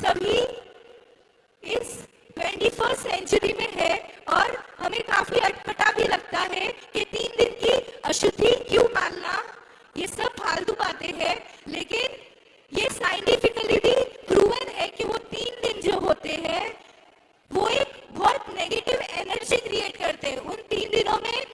सभी इस 21st century में है और हमें काफी अटपटा भी लगता है कि 3 दिन की अशुद्धि क्यों पालना, ये सब फालतू बातें हैं। लेकिन ये साइंटिफिकली भी प्रूवन है कि वो 3 दिन जो होते हैं वो एक बहुत नेगेटिव एनर्जी क्रिएट करते हैं। उन 3 दिनों में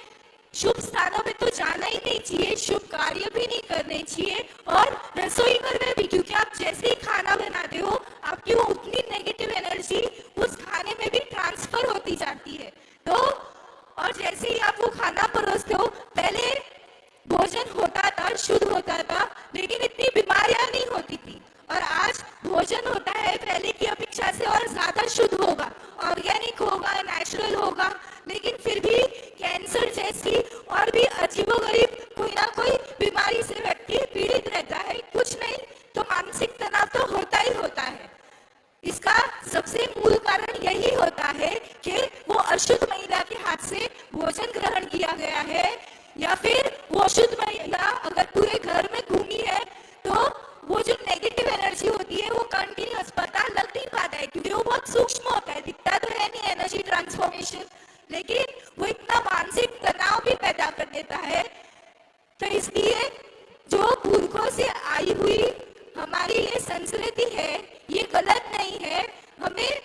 शुभ स्थानों में तो जाना ही नहीं चाहिए, शुभ कार्य भी नहीं करने चाहिए और रसोई घर में भी, क्योंकि आप जैसे ही खाना बनाते हो आपकी वो उतनी नेगेटिव एनर्जी उस खाने में भी ट्रांसफर होती जाती है। तो और जैसे ही आप वो खाना परोसते हो, पहले भोजन होता था, शुद्ध होता था, लेकिन इतनी बीमारियां नहीं होती थी। और आज भोजन होता है पहले की अपेक्षा से और ज्यादा शुद्ध होगा, ऑर्गेनिक होगा, नेचुरल होगा, लेकिन फिर भी कैंसर जैसी और भी अजीबोगरीब कोई ना कोई बीमारी से व्यक्ति पीड़ित रहता है। कुछ नहीं तो मानसिक तनाव तो होता ही होता है। इसका सबसे मूल कारण यही होता है कि वो अशुद्ध महिला के हाथ से भोजन ग्रहण किया गया है, या फिर वो अशुद्ध महिला अगर पूरे घर में घूमी है तो वो जो नेगेटिव एनर्जी होती है वो कंटिन्यूअस पता लग नहीं पाता है, क्योंकि वो बहुत सूक्ष्म होता है, दिखता तो है नहीं एनर्जी ट्रांसफॉर्मेशन, लेकिन वो इतना मानसिक तनाव भी पैदा कर देता है। तो इसलिए जो पुरखों से आई हुई हमारी ये संस्कृति है ये गलत नहीं है। हमें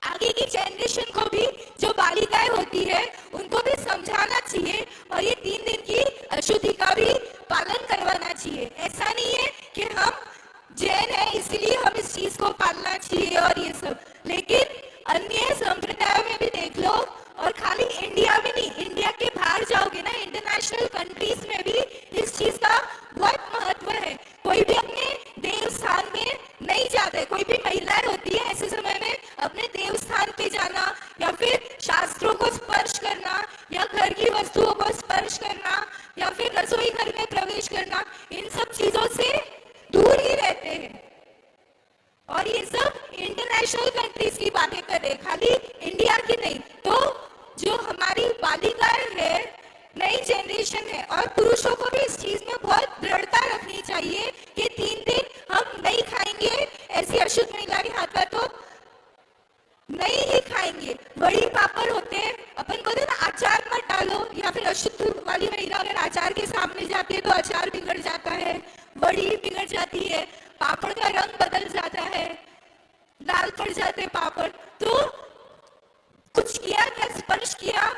आगे की जनरेशन को भी, जो बालिकाएं होती है उनको भी समझाना चाहिए और ये 3 दिन की अशुद्धि का भी पालन करवाना चाहिए। ऐसा नहीं है कि हम जैन है इसलिए हम इस चीज को पालना चाहिए और ये सब, लेकिन अन्य संप्रदायों में भी देख लो, और खाली इंडिया में नहीं, इंडिया के बाहर जाओगे ना, इंटरनेशनल कंट्रीज में भी इस चीज का बहुत महत्व है। कोई भी अपने देव स्थान में नहीं जाते, कोई भी महिलाएं होती है ऐसे समय में अपने देव स्थान पे जाना या फिर शास्त्रों को स्पर्श करना या घर की वस्तुओं को स्पर्श करना या फिर रसोई घर में प्रवेश करना, इन सब चीजों से दूर ही रहते हैं। और ये सब इंटरनेशनल कंट्रीज की बातें कर रहे, खाली इंडिया की नहीं। तो जो हमारी बालिकाएं है, नई जनरेशन है, और पुरुषों को भी इस चीज में बहुत दृढ़ता रखनी चाहिए कि 3 दिन हम नहीं खाएंगे ऐसी अशुद्ध महिला के हाथ का, तो नहीं ही खाएंगे। बड़ी पापड़ होते हैं, अपन को ना अचार मत डालो, या फिर अशुद्ध वाली महिला अगर अचार के सामने जाती है तो अचार बिगड़ जाता है, बड़ी बिगड़ जाती है, पापड़ का रंग बदल जाता है, लाल पड़ जाते पापड़। तो कुछ किया क्या, स्पर्श किया,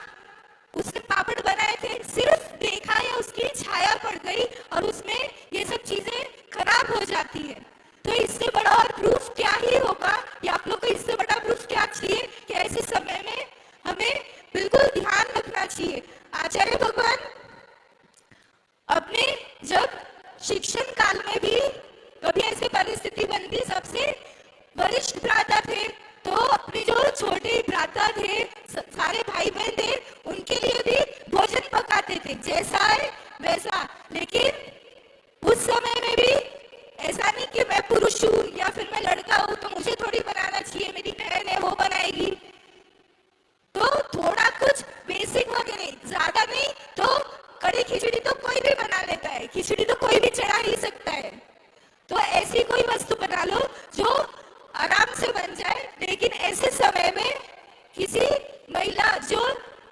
उसने पापड़ बनाए थे, सिर्फ देखा या उसकी छाया पड़ गई और उसमें ये सब चीजें खराब हो जाती है। तो इससे बड़ा और प्रूफ क्या ही होगा, या आप लोग को इससे बड़ा प्रूफ क्या चाहिए कि ऐसे समय में हमें बिल्कुल ध्यान रखना चाहिए। आचार्य भगवान अपने जब शिक्षण काल में भी कभी ऐसी परिस्थिति बनती, सबसे वरिष्ठ भ्राता थे तो अपने जो छोटे भ्राता थे, सारे भाई बहन थे, उनके लिए भी भोजन पकाते थे, जैसा है वैसा। लेकिन उस समय में भी ऐसा नहीं कि मैं पुरुष हूँ या फिर मैं लड़का हूँ तो मुझे थोड़ी बनाना चाहिए, मेरी बहन है वो बनाएगी। तो थोड़ा कुछ बेसिक वगैरह, ज्यादा नहीं तो कड़ी खिचड़ी तो कोई भी बना लेता है, खिचड़ी तो कोई भी चढ़ा ही सकता है। तो ऐसी कोई वस्तु बना लो जो आराम से बन जाए, लेकिन ऐसे समय में किसी महिला जो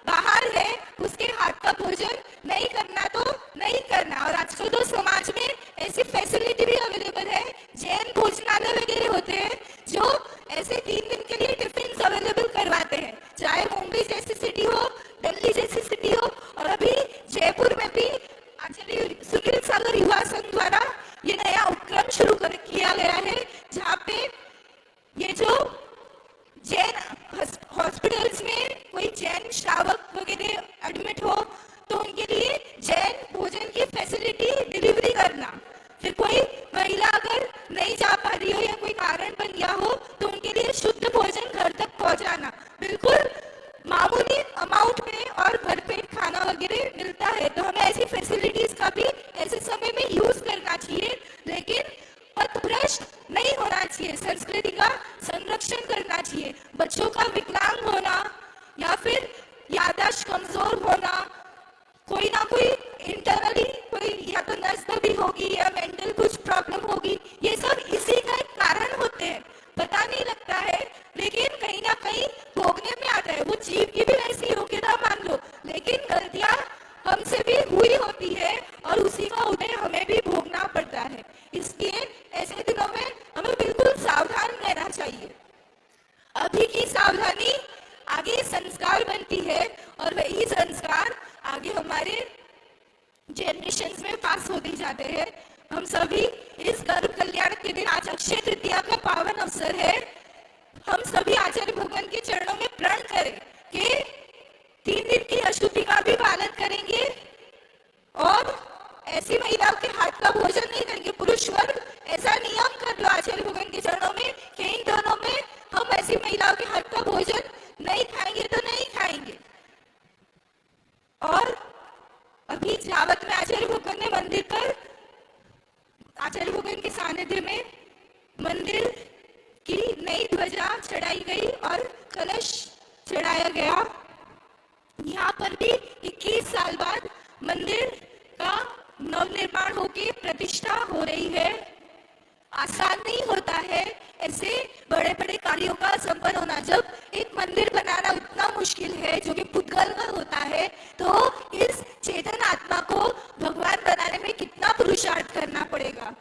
बाहर है उसके हाथ का भोजन नहीं करना तो नहीं करना। और आजकल तो समाज में ऐसी फैसिलिटी भी अवेलेबल है, जैन भोजनालय वगैरह होते हैं जो ऐसे 3 दिन के लिए टिफिन अवेलेबल करवाते हैं, चाहे मुंबई जैसी सिटी हो, दिल्ली जैसी सिटी हो, और अभी जयपुर में भी आचार्य सुनील सागर युवा संघ द्वारा ये नया उपक्रम शुरू किया गया है, जहाँ पे ये जो जैन हॉस्पिटल्स में कोई जैन श्रावक वगैरह एडमिट हो तो उनके लिए जैन भोजन की फैसिलिटी डिलीवरी करना। फिर कोई महिला अगर नहीं जा पा रही हो या कोई कारण बन गया हो तो उनके लिए शुद्ध भोजन घर तक पहुंचाना, बिल्कुल मामूली अमाउंट में और भरपेट खाना वगैरह मिलता है। तो हमें ऐसी फैसिलिटीज का भी ऐसे समय में यूज करना चाहिए, लेकिन पथभ्रष्ट नहीं होना चाहिए, संस्कृति का संरक्षण करना चाहिए। बच्चों का विकलांग होना या फिर याददाश्त कमजोर होना, कोई ना कोई इंटरनली कोई या तो नस दबी होगी या मेंटल कुछ प्रॉब्लम होगी, ये सब इसी का एक कारण होते हैं। पता नहीं लगता है, लेकिन कहीं ना कहीं भोगने में आता है। वो जीव की भी वैसी योग्यता मान लो, लेकिन गलतियां हमसे भी हुई होती है और उसी का उदय हमें भी भोगना पड़ता है। इसलिए ऐसे दिनों में हमें बिल्कुल सावधान रहना चाहिए। अभी की सावधानी आगे संस्कार बनती है और वही संस्कार आगे हमारे जनरेशन में पास होते जाते हैं। हम सभी इस गर्भ कल्याण के दिन, आज अक्षय तृतीया का पावन अवसर है, हम सभी आचार्य भगवान के चरणों में प्रण करें कि 3 दिन की अशुद्धि का भी पालन करेंगे और ऐसी महिलाओं के हाथ का भोजन नहीं करेंगे। पुरुष वर्ग ऐसा नियम कर लो आचार्य भगवान के चरणों में कि इन दोनों में हम ऐसी महिलाओं के हाथ का भोजन नहीं खाएंगे तो नहीं खाएंगे। और अभी जावत में आचार्य भगवान ने मंदिर पर, आचार्य भगवान के सानिध्य में मंदिर की नई ध्वजा चढ़ाई गई और कलश चढ़ाया गया। यहाँ पर भी 21 साल बाद मंदिर का नवनिर्माण होकर प्रतिष्ठा हो रही है। आसान नहीं होता है ऐसे बड़े बड़े कार्यों का संपन्न होना। जब एक मंदिर बनाना उतना मुश्किल है जो कि पुद्गल का होता है, तो इस चेतन आत्मा को भगवान बनाने में कितना पुरुषार्थ करना पड़ेगा।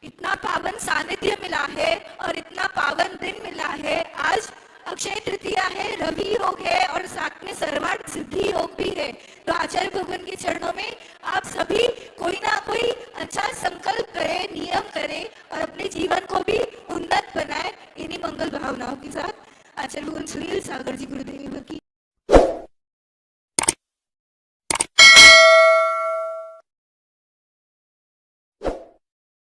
इतना पावन सानिध्य मिला है और इतना पावन दिन मिला है। आज अक्षय तृतीया है, रवि योग है और साथ में सर्वार्थ सिद्धि योग भी है। तो आचार्य भगवान के चरणों में आप सभी कोई ना कोई अच्छा संकल्प करें, नियम करें और अपने जीवन को भी उन्नत बनाए। इन्हीं मंगल भावनाओं के साथ आचार्य भगवान सुनील सागर जी गुरुदेव